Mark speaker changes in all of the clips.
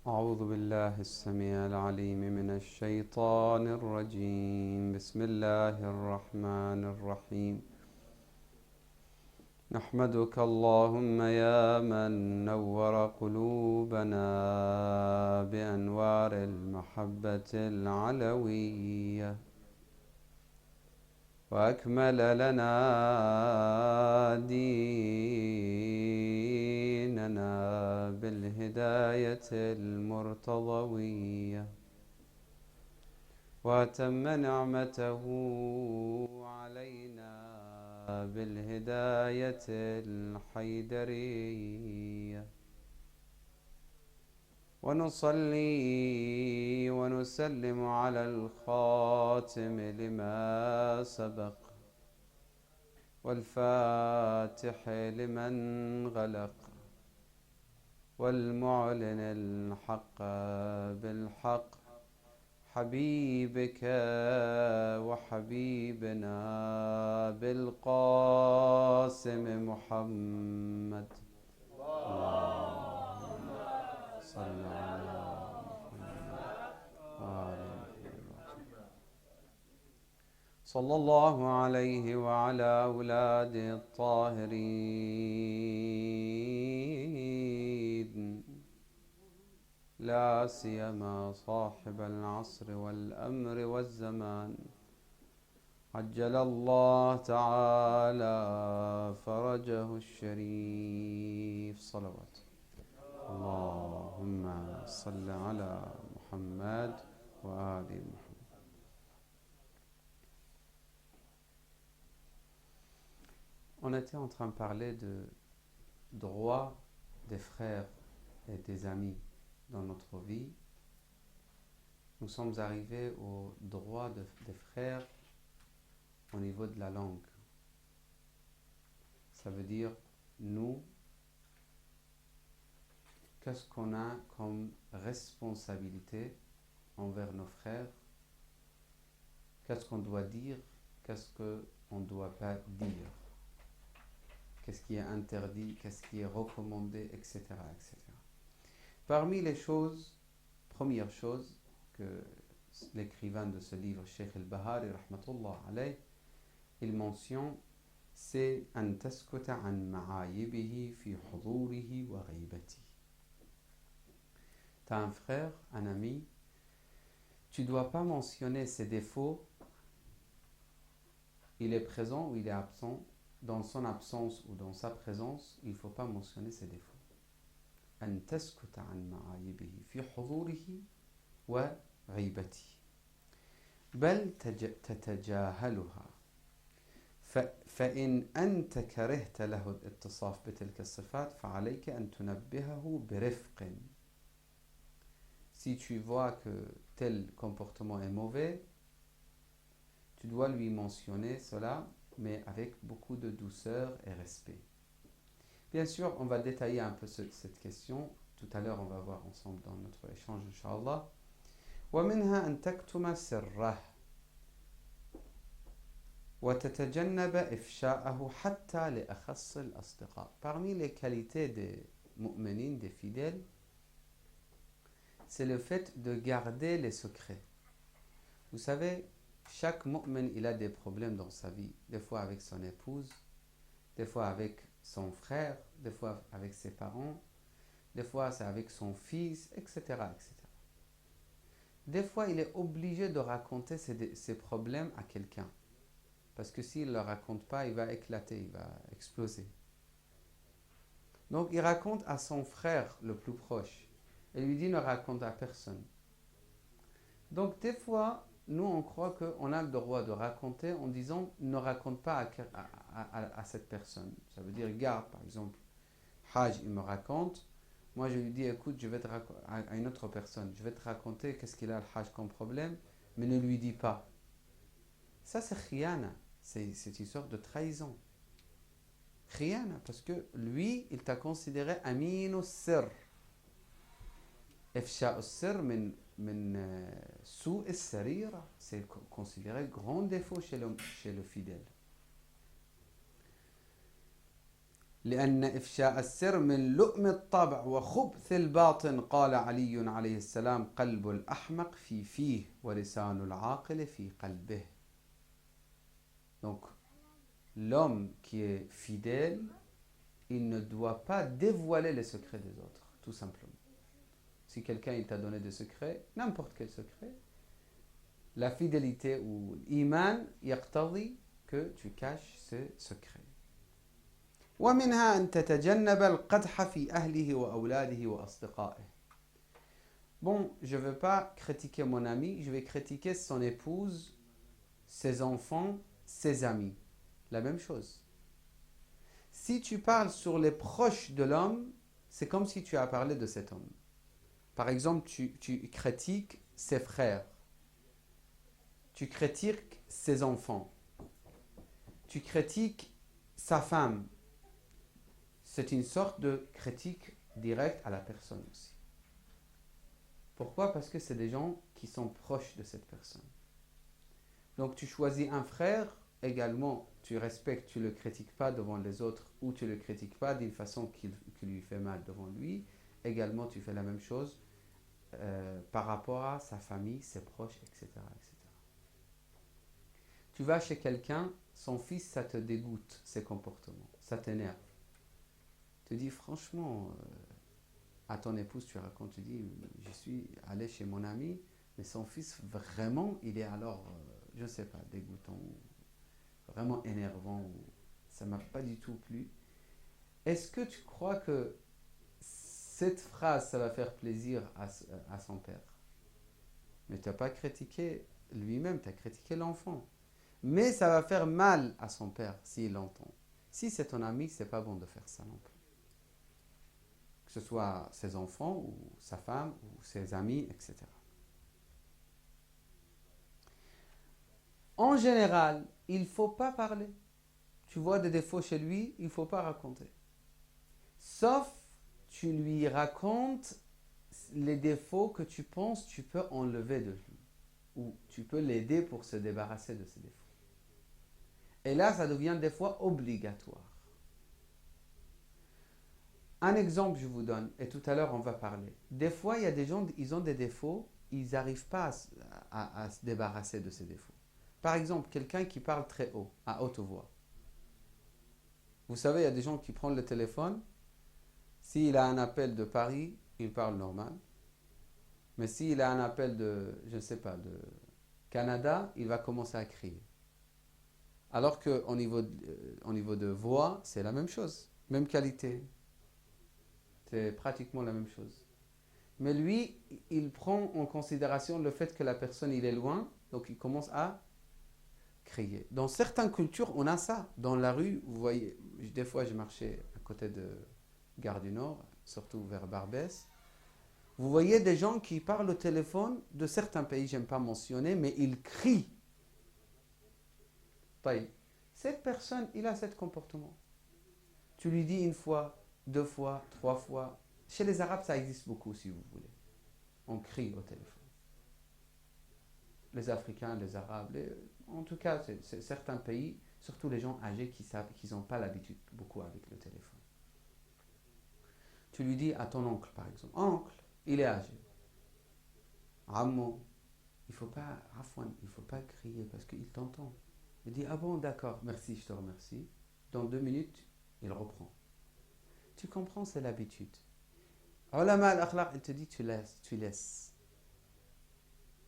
Speaker 1: أعوذ بالله السميع العليم من الشيطان الرجيم. بسم الله الرحمن الرحيم. نحمدك اللهم يا من نور قلوبنا بأنوار المحبة العلوية، وأكمل لنا ديننا بالهداية المرتضوية، وأتم نعمته علينا بالهداية الحيدرية. ونصلي ونسلم على الخاتم لما سبق، والفاتح لمن غلق، والمعلن الحق بالحق، حبيبك وحبيبنا بالقاسم محمد. اللهم صل على محمد وآل محمد. صلى الله عليه وعلى أولاد الطاهرين، لا سيما صاحب العصر والأمر والزمان، عجل الله تعالى فرجه الشريف. صلوات اللهم صل على محمد وآل محمد. On était en train de parler de droit des frères et des amis dans notre vie. Nous sommes arrivés au droit des frères au niveau de la langue. Ça veut dire, nous, qu'est-ce qu'on a comme responsabilité envers nos frères? Qu'est-ce qu'on doit dire? Qu'est-ce qu'on ne doit pas dire? Qu'est-ce qui est interdit? Qu'est-ce qui est recommandé? Etc., etc. Parmi les choses, première chose que l'écrivain de ce livre, Cheikh al-Bahari, rahmatullah alayh, il mentionne, c'est أن تسكت عن معايبه في حضوره وغيبته. Tu as un frère, un ami, tu ne dois pas mentionner ses défauts, il est présent ou il est absent, dans son absence ou dans sa présence, il ne faut pas mentionner ses défauts. أن تسكت عن معايبه في حضوره وغيبته بل تتجاهلها، فإن أنت كرهت له الاتصاف بتلك الصفات فعليك أن تنبهه برفق. Si tu vois que tel comportement est mauvais, tu dois lui mentionner cela, mais avec beaucoup de douceur et respect. Bien sûr, on va détailler un peu cette question. Tout à l'heure, on va voir ensemble dans notre échange, Inch'Allah. ومنها أن تكتم سره وتتجنب إفشاءه حتى لأخص الأصدقاء. Parmi les qualités des mu'minines, des fidèles, c'est le fait de garder les secrets. Vous savez, chaque mu'min, il a des problèmes dans sa vie. Des fois avec son épouse, des fois avec son frère, des fois avec ses parents, des fois c'est avec son fils, etc., etc. Des fois, il est obligé de raconter ses problèmes à quelqu'un. Parce que s'il ne le raconte pas, il va éclater, il va exploser. Donc, il raconte à son frère le plus proche. Et lui dit, ne raconte à personne. Donc, des fois, nous, on croit qu'on a le droit de raconter en disant, ne raconte pas à cette personne. Ça veut dire, garde, par exemple, Hajj, il me raconte. Moi, je lui dis, écoute, je vais te raconter à une autre personne. Je vais te raconter qu'est-ce qu'il a le Hajj comme problème, mais ne lui dis pas. Ça, c'est khiyana. C'est une sorte de trahison. Khiyana, parce que lui, il t'a considéré aminu sir. Ifsha'u sir min su'is sarira. C'est considéré grand défaut chez le fidèle. لأن إفشاء السر من لؤم الطبع وخبث الباطن قال علي عليه السلام قلب الأحمق في فيه ولسان العاقل في قلبه. Donc l'homme qui est fidèle, il ne doit pas dévoiler les secrets des autres, tout simplement. Si quelqu'un il t'a donné des secrets, n'importe quel secret, la fidélité ou l'iman يقتضي que tu caches ce secret. ومنها أن تتجنب القدح في أهله وأولاده وأصدقائه. Bon, je ne veux pas critiquer mon ami, je vais critiquer son épouse, ses enfants, ses amis. La même chose. Si tu parles sur les proches de l'homme, c'est comme si tu as parlé de cet homme. Par exemple, tu critiques ses frères, tu critiques ses enfants, tu critiques sa femme. C'est une sorte de critique directe à la personne aussi. Pourquoi? Parce que c'est des gens qui sont proches de cette personne. Donc tu choisis un frère, également tu respectes, tu ne le critiques pas devant les autres ou tu ne le critiques pas d'une façon qui lui fait mal devant lui. Également tu fais la même chose par rapport à sa famille, ses proches, etc., etc. Tu vas chez quelqu'un, son fils, ça te dégoûte, ses comportements, ça t'énerve. Tu dis franchement, à ton épouse, tu racontes, tu dis, je suis allé chez mon ami, mais son fils, vraiment, il est alors, je ne sais pas, dégoûtant, vraiment énervant, ça ne m'a pas du tout plu. Est-ce que tu crois que cette phrase, ça va faire plaisir à son père? Mais tu n'as pas critiqué lui-même, tu as critiqué l'enfant. Mais ça va faire mal à son père s'il l'entend. Si c'est ton ami, ce n'est pas bon de faire ça non plus. Que ce soit ses enfants, ou sa femme, ou ses amis, etc. En général, il ne faut pas parler. Tu vois des défauts chez lui, il ne faut pas raconter. Sauf, tu lui racontes les défauts que tu penses tu peux enlever de lui. Ou tu peux l'aider pour se débarrasser de ses défauts. Et là, ça devient des fois obligatoire. Un exemple, je vous donne, et tout à l'heure, on va parler. Des fois, il y a des gens, ils ont des défauts, ils n'arrivent pas à se débarrasser de ces défauts. Par exemple, quelqu'un qui parle très haut, à haute voix. Vous savez, il y a des gens qui prennent le téléphone, s'il a un appel de Paris, il parle normal. Mais s'il a un appel de, je ne sais pas, de Canada, il va commencer à crier. Alors qu'au niveau de voix, c'est la même chose, même qualité. C'est pratiquement la même chose. Mais lui, il prend en considération le fait que la personne, il est loin, donc il commence à crier. Dans certaines cultures, on a ça. Dans la rue, vous voyez, des fois, je marchais à côté de Gare du Nord, surtout vers Barbès. Vous voyez des gens qui parlent au téléphone de certains pays, je n'aime pas mentionner, mais ils crient. Cette personne, il a ce comportement. Tu lui dis une fois, 2 fois, 3 fois. Chez les Arabes, ça existe beaucoup, si vous voulez. On crie au téléphone. Les Africains, les Arabes, en tout cas, c'est certains pays, surtout les gens âgés qui savent qu'ils n'ont pas l'habitude beaucoup avec le téléphone. Tu lui dis à ton oncle, par exemple, oncle, il est âgé. Ammo, il ne faut pas crier parce qu'il t'entend. Il dit, ah bon, d'accord, merci, je te remercie. Dans 2 minutes, il reprend. Tu comprends, c'est l'habitude. Ulama al-akhlaq, il te dit, tu laisses.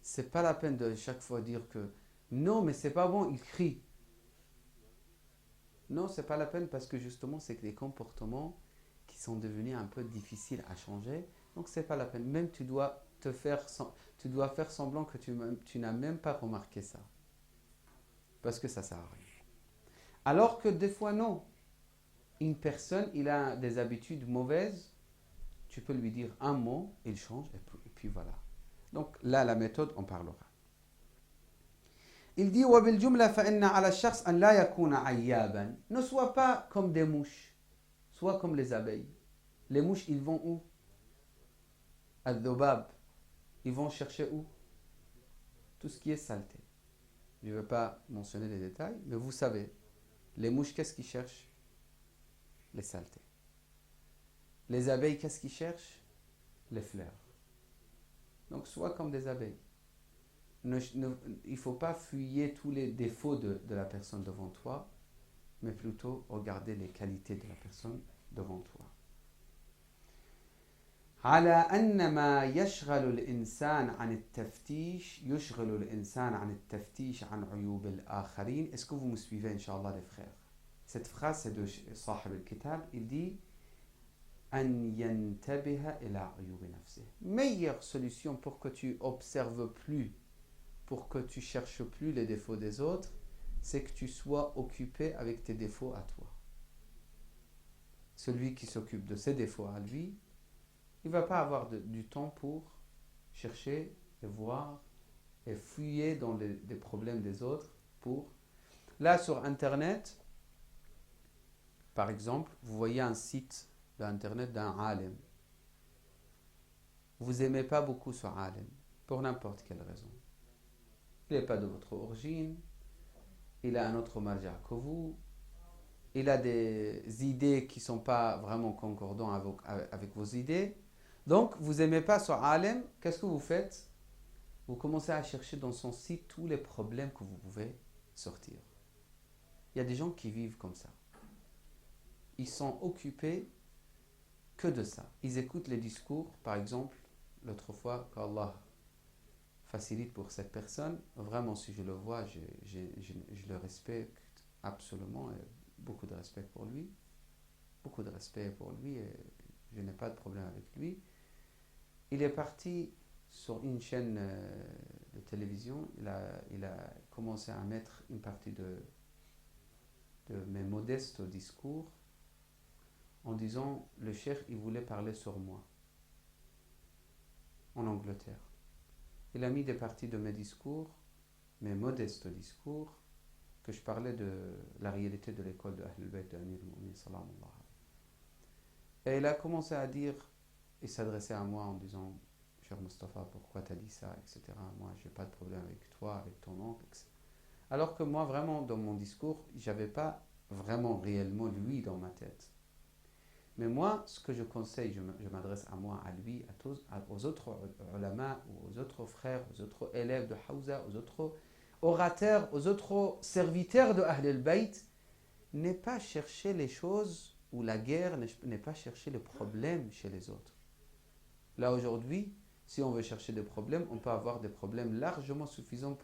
Speaker 1: C'est pas la peine de chaque fois dire que, non, mais c'est pas bon, il crie. Non, c'est pas la peine parce que justement, c'est que des comportements qui sont devenus un peu difficiles à changer. Donc, c'est pas la peine. Même tu dois faire semblant que tu n'as même pas remarqué ça. Parce que ça sert à rien. Alors que des fois, non. Une personne, il a des habitudes mauvaises, tu peux lui dire un mot, il change, et puis voilà. Donc là, la méthode, on parlera. Il dit وَبِالْجُمْلَ فَإِنَّ عَلَى الشَّخْص أَنْ لَا يَكُونَ عَيَّابًا. Ne sois pas comme des mouches, sois comme les abeilles. Les mouches, ils vont où? Al-dhubab. Ils vont chercher où? Tout ce qui est saleté. Je ne vais pas mentionner les détails, mais vous savez, les mouches, qu'est-ce qu'ils cherchent? les saletés. Les abeilles, qu'est-ce qu'ils cherchent? Les fleurs. Donc, sois comme des abeilles. Il ne faut pas fuyer tous les défauts de la personne devant toi, mais plutôt regarder les qualités de la personne devant toi. على أن ما يشغل الإنسان عن التفتيش يشغل الإنسان عن التفتيش عن عيوب الآخرين. Est-ce que vous me suivez, Inch'Allah, les frères? Cette phrase, c'est de Sahib al-Kitab. Il dit أن ينتبه إلى عيوب نفسه. Meilleure solution pour que tu observes plus, pour que tu cherches plus les défauts des autres, c'est que tu sois occupé avec tes défauts à toi. Celui qui s'occupe de ses défauts à lui, il ne va pas avoir du temps pour chercher et voir et fouiller dans les problèmes des autres. Là, sur Internet, par exemple, vous voyez un site d'Internet d'un alim. Vous n'aimez pas beaucoup ce alim, pour n'importe quelle raison. Il n'est pas de votre origine, il a un autre marja que vous, il a des idées qui ne sont pas vraiment concordantes avec vos idées. Donc, vous n'aimez pas ce alim, qu'est-ce que vous faites? Vous commencez à chercher dans son site tous les problèmes que vous pouvez sortir. Il y a des gens qui vivent comme ça. Ils sont occupés que de ça. Ils écoutent les discours, par exemple, l'autre fois, qu'Allah facilite pour cette personne. Vraiment, si je le vois, je le respecte absolument, et beaucoup de respect pour lui. Beaucoup de respect pour lui, et je n'ai pas de problème avec lui. Il est parti sur une chaîne de télévision, il a commencé à mettre une partie de mes modestes discours en disant, le cheikh, il voulait parler sur moi, en Angleterre. Il a mis des parties de mes discours, mes modestes discours, que je parlais de la réalité de l'école de Ahlul Bayt de Amir al-Mu'minin sallallahu alayhi wa sallam. Et il a commencé à dire, il s'adressait à moi en disant, cher Mustafa, pourquoi tu as dit ça, etc. Moi, je n'ai pas de problème avec toi, avec ton oncle, etc. Alors que moi, vraiment, dans mon discours, je n'avais pas vraiment réellement lui dans ma tête. Mais moi, ce que je conseille, je m'adresse à moi, à lui, aux autres ulama, aux autres frères, aux autres élèves de Hawza, aux autres orateurs, aux autres serviteurs de Ahl al-Bayt, n'est pas chercher les choses ou la guerre, n'est pas chercher les problèmes chez les autres. Là, aujourd'hui, si on veut chercher des problèmes, on peut avoir des problèmes largement suffisants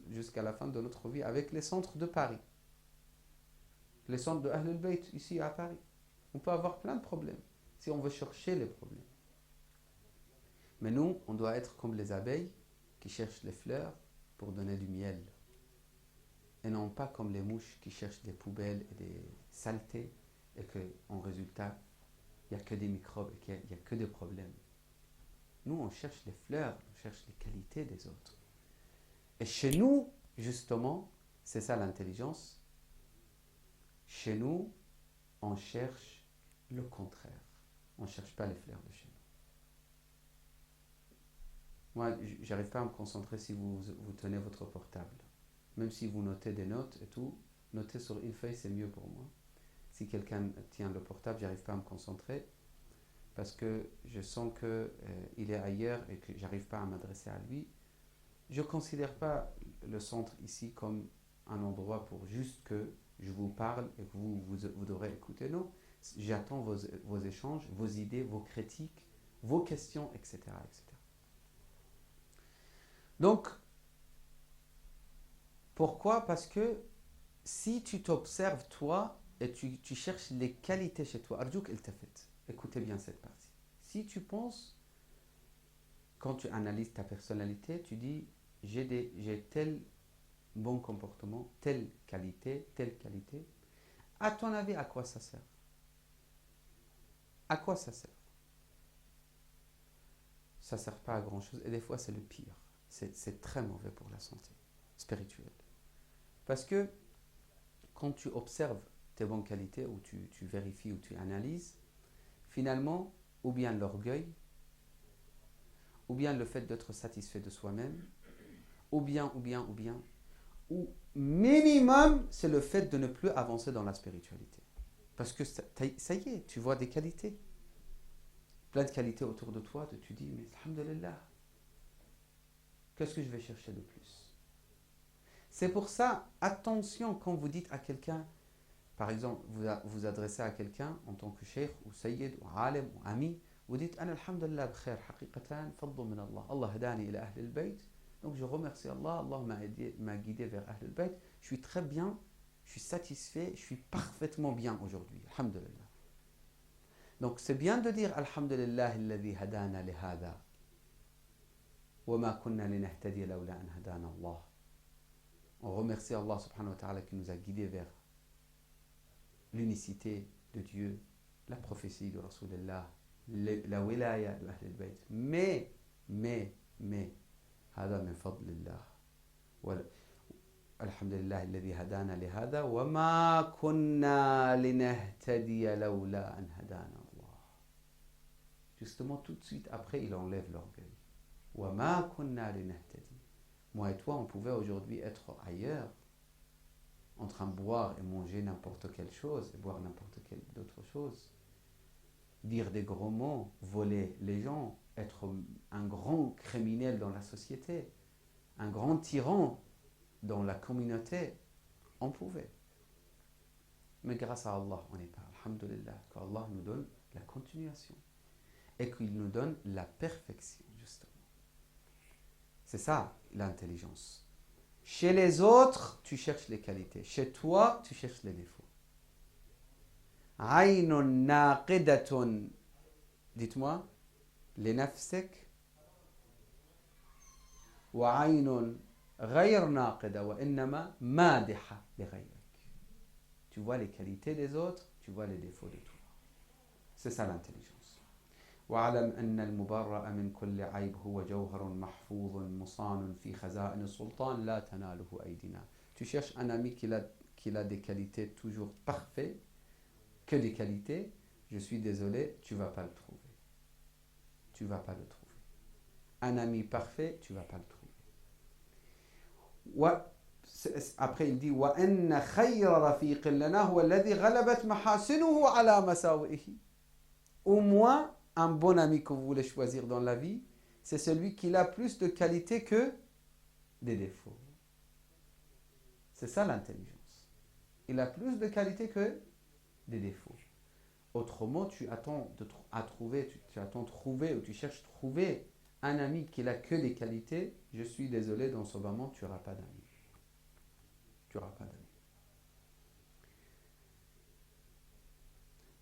Speaker 1: jusqu'à la fin de notre vie avec les centres de Paris. Les centres de Ahl al-Bayt ici à Paris. On peut avoir plein de problèmes si on veut chercher les problèmes. Mais nous, on doit être comme les abeilles qui cherchent les fleurs pour donner du miel. Et non pas comme les mouches qui cherchent des poubelles et des saletés et qu'en résultat, il n'y a que des microbes et qu'il n'y a que des problèmes. Nous, on cherche les fleurs, on cherche les qualités des autres. Et chez nous, justement, c'est ça l'intelligence. Chez nous, on cherche le contraire. On ne cherche pas les fleurs de chez nous. Moi, je n'arrive pas à me concentrer si vous tenez votre portable. Même si vous notez des notes et tout, noter sur une feuille, c'est mieux pour moi. Si quelqu'un tient le portable, je n'arrive pas à me concentrer parce que je sens qu'il est ailleurs et que je n'arrive pas à m'adresser à lui. Je ne considère pas le centre ici comme un endroit pour juste que je vous parle et que vous devrez écouter. Non. J'attends vos échanges, vos idées, vos critiques, vos questions, etc. etc. Donc, pourquoi? Parce que si tu t'observes toi et tu cherches les qualités chez toi, Arjouk iltafit, écoutez bien cette partie. Si tu penses, quand tu analyses ta personnalité, tu dis j'ai tel bon comportement, telle qualité, à ton avis, à quoi ça sert? À quoi ça sert? Ça ne sert pas à grand chose et des fois c'est le pire. C'est très mauvais pour la santé spirituelle. Parce que quand tu observes tes bonnes qualités ou tu vérifies ou tu analyses, finalement, ou bien l'orgueil, ou bien le fait d'être satisfait de soi-même, ou minimum, c'est le fait de ne plus avancer dans la spiritualité. Parce que ça y est, tu vois des qualités. Plein de qualités autour de toi, tu dis, mais alhamdulillah, qu'est-ce que je vais chercher de plus? C'est pour ça, attention quand vous dites à quelqu'un, par exemple, vous vous adressez à quelqu'un en tant que cheikh ou sayyid ou alim ou ami, vous dites, Ana alhamdulillah bkhair, haqiqatan, fadlu min Allah. Allah hadani ila ahl al-bayt. Donc je remercie Allah, Allah m'a guidé vers ahl al-bayt. Je suis très bien, je suis satisfait, je suis parfaitement bien aujourd'hui. Alhamdulillah. Donc c'est bien de dire Alhamdulillah alladhi hadana li hada. Wa ma kunna linahtadiya lawla an hadana Allah. On remercie Allah subhanahu wa ta'ala qui nous a guidés vers l'unicité de Dieu, la prophétie de Rasulullah, la wilaya de Ahl al-Bayt. Mais, هذا من فضل الله. الحمد لله الذي هدانا لهذا وما كنا لنهتدي لولا أن هدانا الله. Justement, tout de suite après, il enlève l'orgueil. وما كنا لنهتدي. Moi et toi, on pouvait aujourd'hui être ailleurs, en train de boire et manger n'importe quelle chose, et boire n'importe quelle autre chose, dire des gros mots, voler les gens, être un grand criminel dans la société, un grand tyran dans la communauté, on pouvait. Mais grâce à Allah, on n'est pas. Alhamdulillah, qu'Allah nous donne la continuation et qu'il nous donne la perfection, justement. C'est ça, l'intelligence. Chez les autres, tu cherches les qualités. Chez toi, tu cherches les défauts. Aynun naqidatun. Dites-moi, les nafsek. Wa aynun ghayr naqida wa innama madiha li ghayrik. Tu vois les qualités des autres, tu vois les défauts de toi. C'est ça l'intelligence. واعلم أن المبرأ من كل عيب هو جوهر محفوظ مصان في خزائن السلطان لا تناله أيدينا. Tu cherches un ami qui a des qualités toujours parfaites, que des qualités, je suis désolé, tu ne vas pas le trouver. Tu ne vas pas le trouver. Un ami parfait, tu ne vas pas le trouver. Après il dit وأن خير رفيق لنا هو الذي غلبت محاسنه على مساوئه. Au moins, un bon ami que vous voulez choisir dans la vie, c'est celui qui a plus de qualités que des défauts. C'est ça l'intelligence. Il a plus de qualités que des défauts. Autrement, tu attends trouver ou tu cherches trouver un ami qui n'a que des qualités. Je suis désolé, dans ce moment, tu n'auras pas d'amis. Tu n'auras pas d'amis.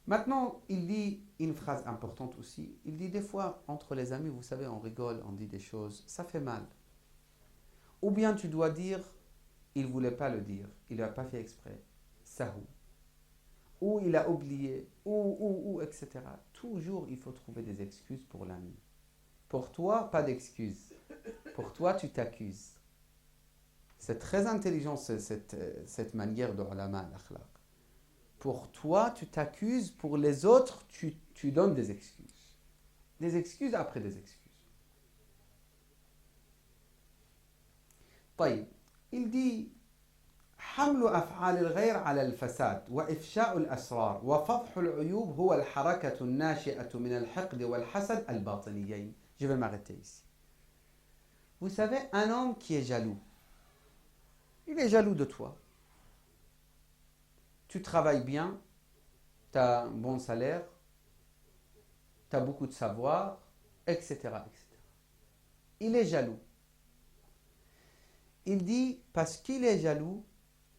Speaker 1: Maintenant, il dit une phrase importante aussi. Il dit des fois, entre les amis, vous savez, on rigole, on dit des choses, ça fait mal. Ou bien tu dois dire, il ne voulait pas le dire, il n'a pas fait exprès, sahou. Ou il a oublié, ou, etc. Toujours, il faut trouver des excuses pour l'ami. Pour toi, pas d'excuses. Pour toi, tu t'accuses. C'est très intelligent, cette manière de ulama al-akhlaq. Pour toi, tu t'accuses. Pour les autres, tu donnes des excuses. Des excuses après des excuses. طيب. Il dit حمل أفعال الغير على الفساد وإفشاء الأسرار وفضح العيوب هو الحركة الناشئة من الحقد والحسد الباطنيين. Je vais m'arrêter ici. Vous savez, un homme qui est jaloux, il est jaloux de toi. Tu travailles bien, tu as un bon salaire, tu as beaucoup de savoir, etc., etc. Il est jaloux. Il dit, parce qu'il est jaloux,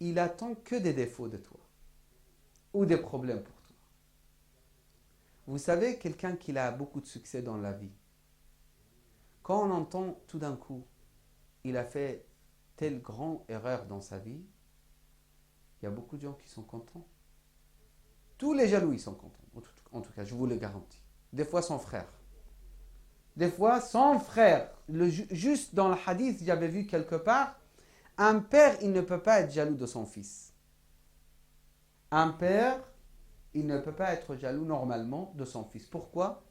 Speaker 1: il attend que des défauts de toi ou des problèmes pour toi. Vous savez, quelqu'un qui a beaucoup de succès dans la vie, quand on entend tout d'un coup, il a fait telle grande erreur dans sa vie, il y a beaucoup de gens qui sont contents. Tous les jaloux, ils sont contents. En tout cas, je vous le garantis. Des fois, son frère. Des fois, son frère. Juste dans le hadith, j'avais vu quelque part, un père, il ne peut pas être jaloux de son fils. Un père, il ne peut pas être jaloux normalement de son fils. Pourquoi?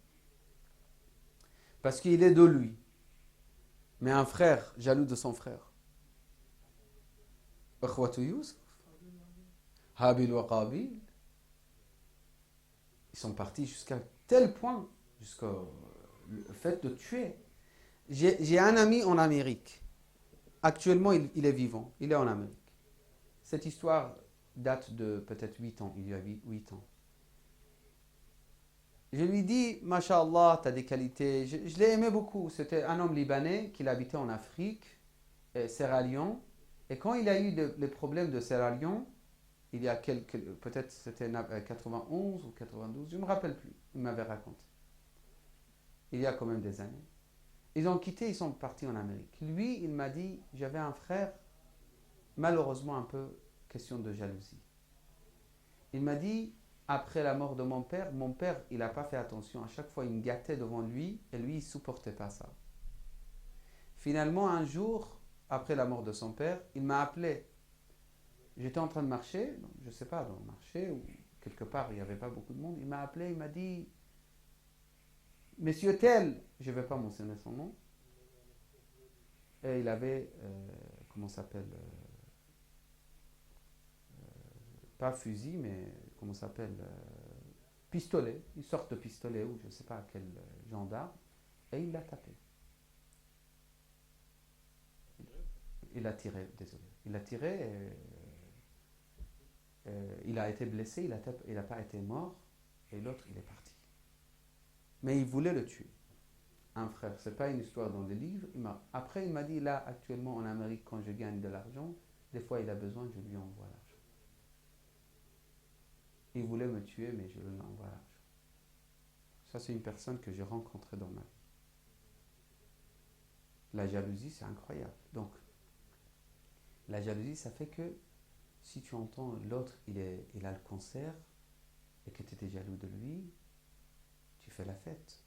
Speaker 1: Parce qu'il est de lui. Mais un frère, jaloux de son frère. Akhwatu Yusuf. Habil wa Qabil. Ils sont partis jusqu'à tel point, jusqu'au fait de tuer. J'ai un ami en Amérique. Actuellement, il est vivant. Il est en Amérique. Cette histoire date de peut-être 8 ans. Il y a 8 ans. Je lui dis, Masha'Allah, tu as des qualités. Je l'ai aimé beaucoup. C'était un homme libanais qui habitait en Afrique, Sierra Leone. Et quand il a eu les problèmes de Sierra Leone, il y a peut-être c'était 91 ou 92, je ne me rappelle plus. Il m'avait raconté. Il y a quand même des années. Ils ont quitté, ils sont partis en Amérique. Lui, il m'a dit, j'avais un frère, malheureusement un peu question de jalousie. Il m'a dit, après la mort de mon père, il n'a pas fait attention. À chaque fois, il me gâtait devant lui et lui, il ne supportait pas ça. Finalement, un jour, après la mort de son père, il m'a appelé. J'étais en train de marcher, je ne sais pas, dans le marché ou quelque part, il n'y avait pas beaucoup de monde. Il m'a appelé, il m'a dit, Monsieur tel, je ne vais pas mentionner son nom, et il avait, comment ça s'appelle, pas fusil, mais comment ça s'appelle, pistolet, une sorte de pistolet ou je ne sais pas quel genre d'arme, et il l'a tapé. Il a tiré, désolé. Il a tiré, il a été blessé, il n'a pas été mort, et l'autre, il est parti. Mais il voulait le tuer. Un frère, ce n'est pas une histoire dans les livres. Après, il m'a dit, là, actuellement, en Amérique, quand je gagne de l'argent, des fois, il a besoin, je lui envoie l'argent. Il voulait me tuer, mais je lui envoie l'argent. Ça, c'est une personne que j'ai rencontrée dans ma vie. La jalousie, c'est incroyable. Donc, la jalousie, ça fait que si tu entends l'autre, il a le cancer, et que tu étais jaloux de lui, tu fais la fête.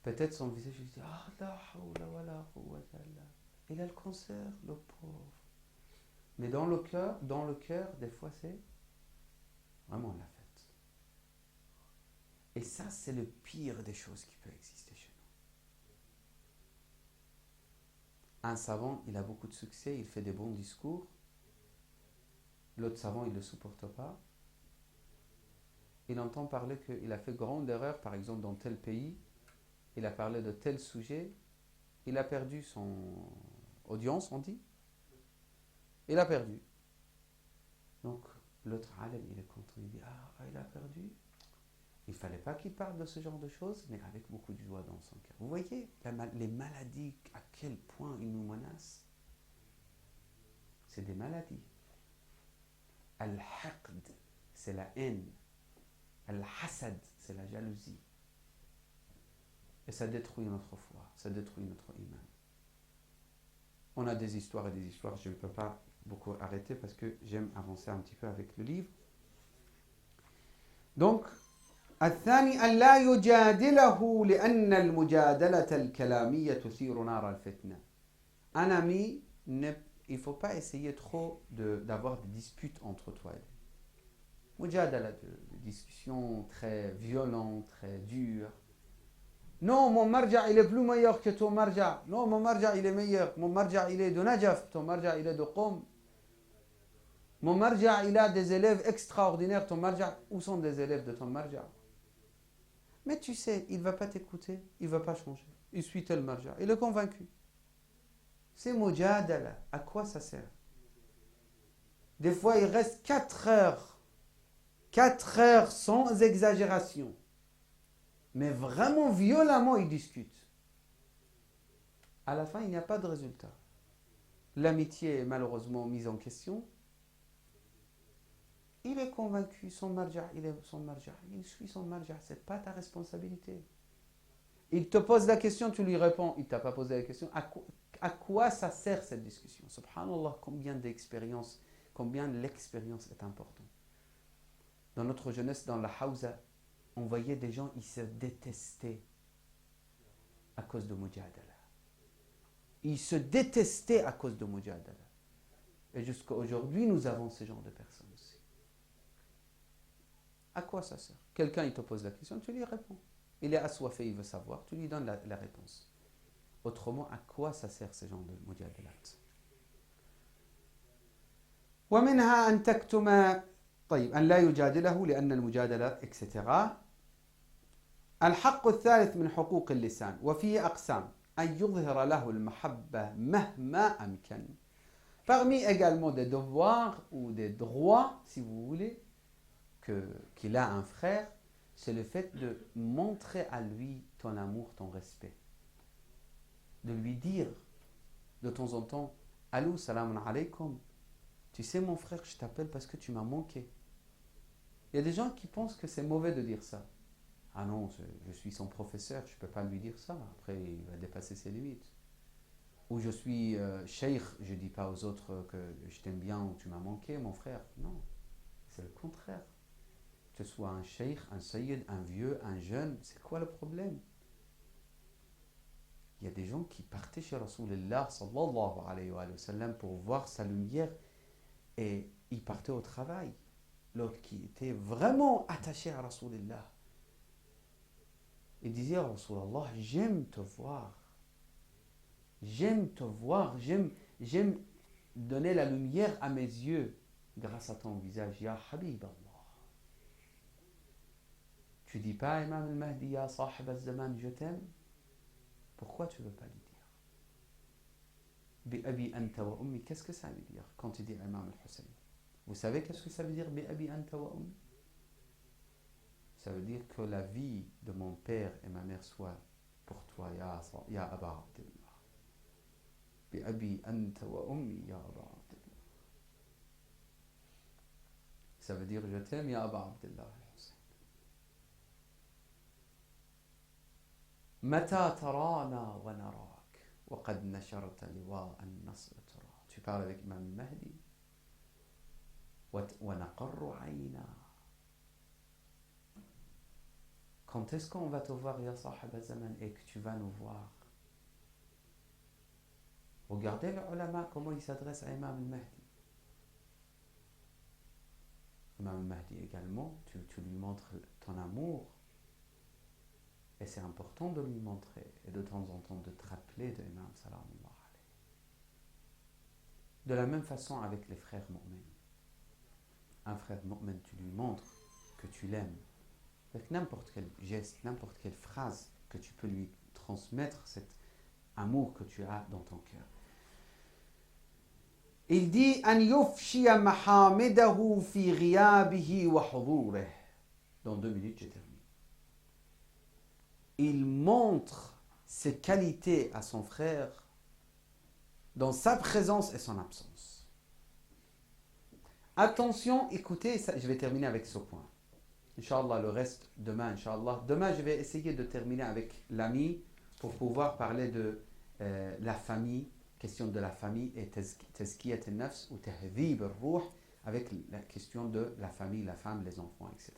Speaker 1: Peut-être son visage, il dit, ah, la hawla wa la quwwata illa. Il a le cancer, le pauvre. Mais dans le cœur, des fois, c'est vraiment la fête. Et ça, c'est le pire des choses qui peut exister chez nous. Un savant, il a beaucoup de succès, il fait des bons discours. L'autre savant, il ne le supporte pas. Il entend parler qu'il a fait grande erreur, par exemple, dans tel pays. Il a parlé de tel sujet. Il a perdu son audience, on dit. Il a perdu. Donc, l'autre alim, il est content. Il dit, ah, il a perdu. Il ne fallait pas qu'il parle de ce genre de choses, mais avec beaucoup de joie dans son cœur. Vous voyez les maladies, à quel point ils nous menacent. C'est des maladies. Al-haqd, c'est la haine. Al-hasad, c'est la jalousie. Et ça détruit notre foi, ça détruit notre iman. On a des histoires et des histoires, je ne peux pas beaucoup arrêter parce que j'aime avancer un petit peu avec le livre. Donc, الثاني أن لا يجادله لأن المجادلة الكلامية تثير نار الفتنة. Un ami, il ne faut pas essayer trop d'avoir des disputes entre toi et lui. Mujadala, des discussions très violentes, très dures. Non, mon marja, il est plus meilleur que ton marja. Non, mon marja, il est meilleur. Mon marja, il est de Najaf. Ton marja, il est de Qom. Mon marja, il a des élèves extraordinaires. Ton marja, où sont des élèves de ton marja? Mais tu sais, il ne va pas t'écouter. Il ne va pas changer. Il suit tel marja. Il est convaincu. C'est mujadala. À quoi ça sert? Des fois, il reste 4 heures. 4 heures sans exagération. Mais vraiment violemment, ils discutent. À la fin, il n'y a pas de résultat. L'amitié est malheureusement mise en question. Il est convaincu, son marja, il suit son marja, ce n'est pas ta responsabilité. Il te pose la question, tu lui réponds, il ne t'a pas posé la question. À quoi ça sert cette discussion? Subhanallah, combien d'expériences, combien l'expérience est importante. Dans notre jeunesse, dans la Hawza, on voyait des gens, ils se détestaient à cause de mujadala. Ils se détestaient à cause de mujadala. Et jusqu'à aujourd'hui, nous avons ce genre de personnes aussi. À quoi ça sert? Quelqu'un, il te pose la question, tu lui réponds. Il est assoiffé, il veut savoir, tu lui donnes la réponse. Autrement, à quoi ça sert ce genre de mujadalat? ومنها أن تكتم طيب أن لا يجادله لأن المجادلة etc. الحق الثالث من حقوق اللسان وفيه أقسام أن يظهر له المحبة مهما أمكن. Parmi également des devoirs ou des droits, si vous voulez, qu'il a un frère, c'est le fait de montrer à lui ton amour, ton respect. De lui dire de temps en temps, allô, salam alaykoum, tu sais mon frère, je t'appelle parce que tu m'as manqué. Il y a des gens qui pensent que c'est mauvais de dire ça. Ah non, je suis son professeur, je ne peux pas lui dire ça, après il va dépasser ses limites. Ou je suis cheikh, je ne dis pas aux autres que je t'aime bien ou tu m'as manqué, mon frère. Non, c'est le contraire. Que ce soit un cheikh, un sayyid, un vieux, un jeune, c'est quoi le problème? Il y a des gens qui partaient chez Rasulullah sallallahu alayhi wa sallam pour voir sa lumière et ils partaient au travail. L'autre qui était vraiment attaché à Rasulullah. Il disait à Rasulullah, j'aime te voir. J'aime te voir, j'aime donner la lumière à mes yeux grâce à ton visage, Ya Habib Allah. Tu dis pas, Imam al-Mahdi, Ya Sahib al-Zaman, je t'aime? Pourquoi tu ne veux pas lui dire? Bi abi anta wa ummi, qu'est-ce que ça veut dire quand tu dis Imam al-Hussein? Vous savez qu'est-ce que ça veut dire Bi abi anta wa ummi? Ça veut dire que la vie de mon père et ma mère soit pour toi, Ya Aba Abdullah. بأبي أنت وأمي يا أبا عبد الله. Ça veut dire je t'aime يا أبا عبد الله الحسين. متى ترانا ونراك وقد نشرت لواء النصر ترى. Tu parles avec Imam Mahdi. ونقر عينا. Quand est-ce qu'on va te voir يا صاحب الزمن et que tu vas nous voir? Regardez les ulama comment ils s'adressent à Imam al-Mahdi. Imam al-Mahdi également, tu lui montres ton amour. Et c'est important de lui montrer et de temps en temps de te rappeler de Imam salamullah alayhi. De la même façon avec les frères mu'min. Un frère mu'min, tu lui montres que tu l'aimes. Avec n'importe quel geste, n'importe quelle phrase que tu peux lui transmettre cet amour que tu as dans ton cœur. Il dit أن يفشي محامده في غيابه وحضوره. Dans 2 minutes, je termine. Il montre ses qualités à son frère dans sa présence et son absence. Attention, écoutez, je vais terminer avec ce point. Inch'Allah, le reste demain, Inch'Allah. Demain, je vais essayer de terminer avec l'ami pour pouvoir parler de la famille. Question de la famille et tazkiyat al-nafs ou tahdhib al-ruh avec la question de la famille, la femme, les enfants, etc.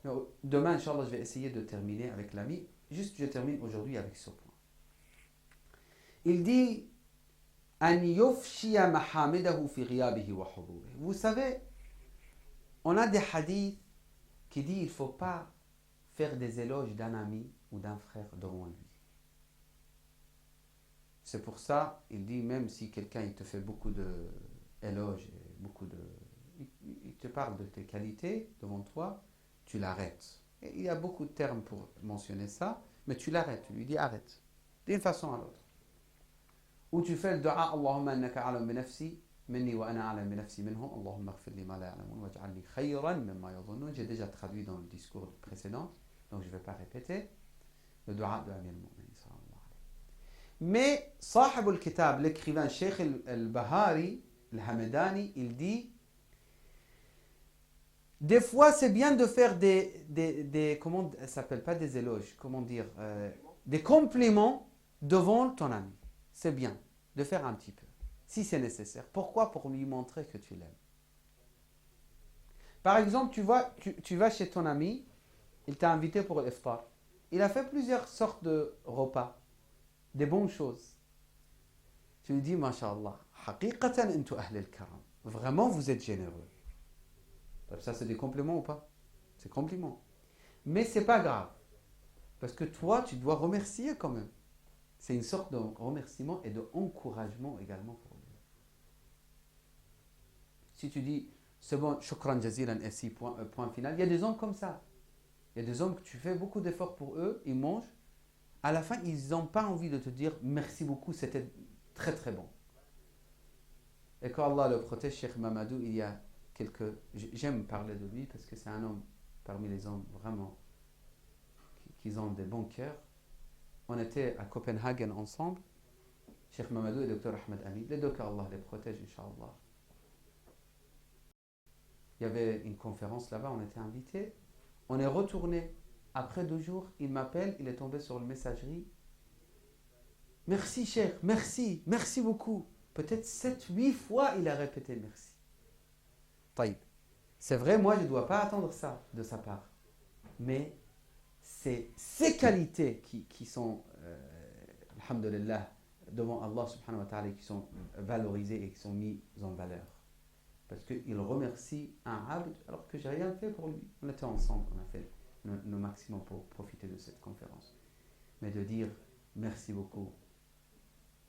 Speaker 1: Donc, demain, Inch'Allah, je vais essayer de terminer avec l'ami. Juste, je termine aujourd'hui avec ce point. Il dit أن يفشي محامده في غيابه وحضوره. Vous savez, on a des hadiths qui disent qu'il ne faut pas faire des éloges d'un ami ou d'un frère devant lui. C'est pour ça, il dit, même si quelqu'un il te fait beaucoup d'éloges, il te parle de tes qualités devant toi, tu l'arrêtes. Et il y a beaucoup de termes pour mentionner ça, mais tu l'arrêtes, tu lui dis arrête, d'une façon à l'autre. Ou tu fais le dua, Allahumma annaka a'lam bi nafsi, minni wa ana a'lam bi nafsi minhum, Allahumma ighfir li ma la ya'lamun waj'alni khayran mimma yadhunnun. J'ai déjà traduit dans le discours précédent, donc je ne vais pas répéter. Le dua de Amir al-Mu'minin. Mais, Sahib al-Kitab, l'écrivain Cheikh al-Bahari, al-Hamadani, il dit des fois c'est bien de faire des comment ça s'appelle, pas des éloges, comment dire, des compliments devant ton ami. C'est bien de faire un petit peu, si c'est nécessaire. Pourquoi? Pour lui montrer que tu l'aimes. Par exemple, tu vas chez ton ami, il t'a invité pour l'iftar. Il a fait plusieurs sortes de repas. Des bonnes choses. Tu lui dis, Masha'Allah, haqiqatan intu ahl al-karam. Vraiment, vous êtes généreux. Ça, c'est des compliments ou pas? C'est compliments. Mais c'est pas grave. Parce que toi, tu dois remercier quand même. C'est une sorte de remerciement et d'encouragement également pour lui. Si tu dis, c'est bon, shukran jazilan, et si, point final. Il y a des hommes comme ça. Il y a des hommes que tu fais beaucoup d'efforts pour eux, ils mangent. À la fin, ils n'ont pas envie de te dire merci beaucoup, c'était très très bon. Et quand Allah le protège, Cheikh Mamadou, il y a quelques. J'aime parler de lui parce que c'est un homme parmi les hommes vraiment qui ont des bons cœurs. On était à Copenhague ensemble, Cheikh Mamadou et Dr Ahmed Ami. Les deux, qu'Allah les protège, Inch'Allah. Il y avait une conférence là-bas, on était invités. On est retourné. Après 2 jours, il m'appelle, il est tombé sur une messagerie. Merci, Cheikh, merci, merci beaucoup. Peut-être 7, 8 fois, il a répété merci. Taïb. C'est vrai, moi, je ne dois pas attendre ça de sa part. Mais c'est ces qualités qui sont, alhamdulillah, devant Allah subhanahu wa ta'ala, qui sont valorisées et qui sont mises en valeur. Parce qu'il remercie un abd alors que j'ai rien fait pour lui. On était ensemble, on a fait le maximum pour profiter de cette conférence. Mais de dire merci beaucoup,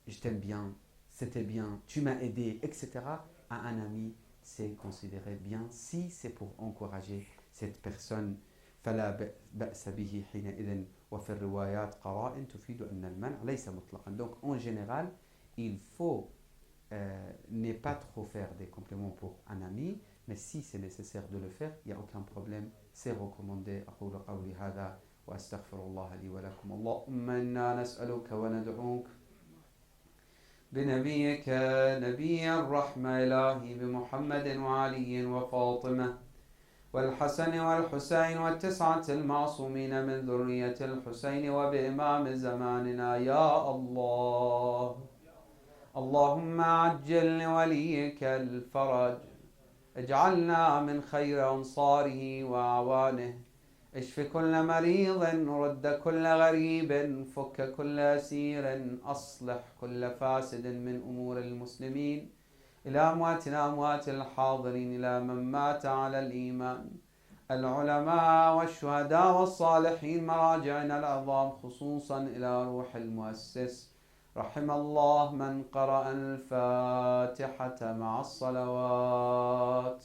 Speaker 1: je t'aime bien, c'était bien, tu m'as aidé, etc. à un ami, c'est considéré bien si c'est pour encourager cette personne. فلا بأس به حينئذ وفي الروايات قرائن تفيد أن المنع ليس مطلقا. Donc en général, il faut ne pas trop faire des compléments pour un ami, mais si c'est nécessaire de le faire, il n'y a aucun problème, c'est recommandé. أقول قولي هذا وأستغفر الله لي ولكم. اللهم إنا نسألك وندعوك بنبيك نبي الرحمة إلهي بمحمد وعلي وفاطمة والحسن والحسين والتسعة المعصومين من ذرية الحسين وبإمام زماننا يا الله. اللهم عجل لوليك الفرج، اجعلنا من خير أنصاره وأعوانه، اشف كل مريض، رد كل غريب، فك كل أسير، أصلح كل فاسد من أمور المسلمين، إلى أمواتنا أموات الحاضرين، إلى من مات على الإيمان، العلماء والشهداء والصالحين، مراجعنا العظام، خصوصا إلى روح المؤسس. رحم الله من قرأ الفاتحة مع الصلوات.